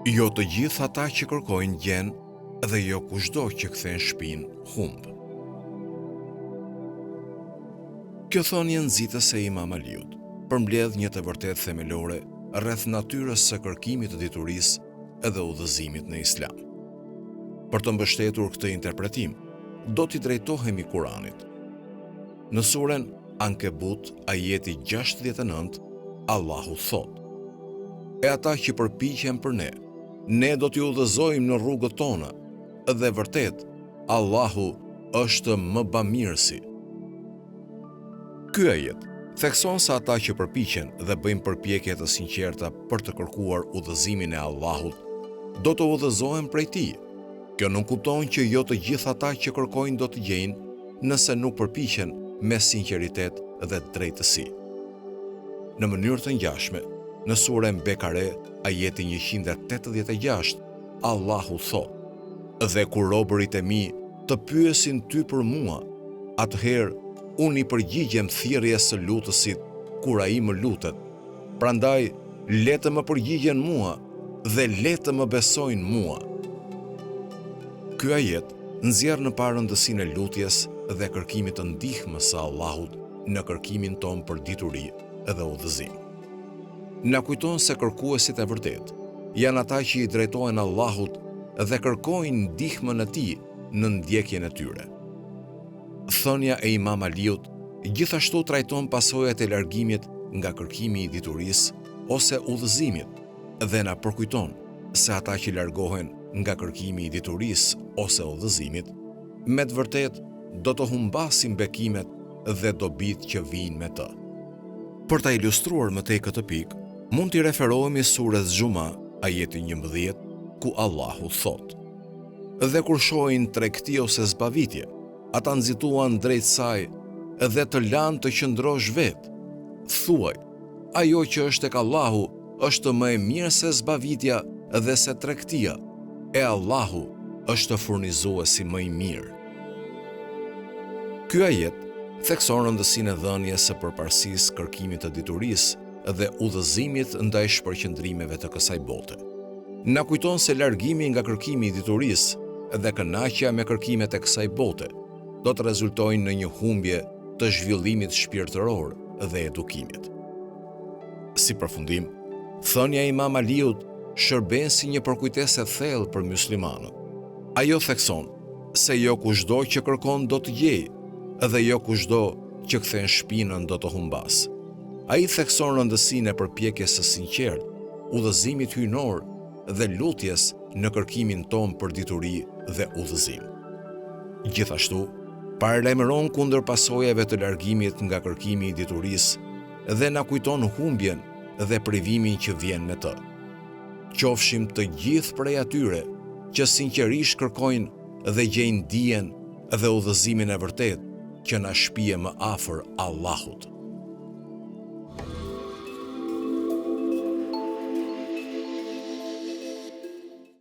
Jo të gjithë ata që kërkojnë gjen dhe jo kushdo që kthen shpinë humb. Kjo thonjë nxitës e Imam Aliut përmbledh një të vërtetë themelore rreth natyrës së kërkimit të diturisë dhe udhëzimit në Islam. Për të mbështetur këtë interpretim, do t'i drejtohemi Kuranit. Në suren Ankebut, ajeti 69, Allahu thot: "E ata që përpiqen për ne do t'i udhëzojmë në rrugët tona, dhe vërtet, Allahu është më bamirësi." Ky ajet thekson se ata që përpiqen dhe bëjnë përpjekje të sinqerta për të kërkuar udhëzimin e Allahut, do të udhëzohen prej tij. Kjo nuk kupton që jo të gjithë ata që kërkojnë do të gjejnë, nëse nuk përpiqen me sinqeritet dhe drejtësi. Në mënyrë të ngjashme, në surën Bekare, ajeti 186, Allahu thot: "Dhe kur robërit e mi të pyesin ty për mua, atëherë unë i përgjigjem thirrjes së lutësit kur ai më lutet. Prandaj le të më përgjigjen mua dhe le të më besojnë mua." Ky ajet nxjerr në parëndësinë e lutjes dhe kërkimit të ndihmës së Allahut në kërkimin ton për dituri dhe udhëzim. Na kujton se kërkuesit e vërtet janë ata që i drejtohen Allahut dhe kërkojnë ndihmën e tij në ndjekjen e tyre. Thënia e Imam Aliut gjithashtu trajton pasojat e largimit nga kërkimi i diturisë ose udhëzimit dhe na përkujton se ata që largohen nga kërkimi i diturisë ose udhëzimit, me të vërtet do të humbasin bekimet dhe dobit që vijnë me të. Për ta ilustruar më tej këtë pikë, mund t'i referohemi surës Xhuma, ajeti 11, ku Allahu thot: "Dhe kur shohin tregti ose zbavitje, ata nxituan drejt saj dhe të lanë të qëndrosh vetë. Thuaj, ajo që është tek Allahu është më e mirë se zbavitja dhe se tregtia, e Allahu është furnizuesi më i mirë." Ky ajet thekson rëndësinë e dhënies së përparësisë kërkimit të diturisë dhe udhëzimit ndaj shpërqendrimeve të kësaj bote. Na kujton se largimi nga kërkimi i diturisë dhe kënaqja me kërkimet e kësaj bote do të rezultojnë në një humbje të zhvillimit shpirtëror dhe edukimit. Si përfundim, thënia e Imam Aliut shërben si një përkujtesë e thellë për myslimanët. Ajo thekson se jo kushdo që kërkon do të gjejë dhe jo kushdo që kthen shpinën do të humbas. Ai thekson rëndësinë e përpjekjes së sinqertë, udhëzimit hyjnor dhe lutjes në kërkimin ton për dituri dhe udhëzim. Gjithashtu, paralajmëron kundër pasojave të largimit nga kërkimi i diturisë dhe na kujton humbjen dhe privimin që vjen me të. Qofshim të gjithë prej atyre që sinqerisht kërkojnë dhe gjejnë dijen dhe udhëzimin e vërtet që na shpije më afër Allahut.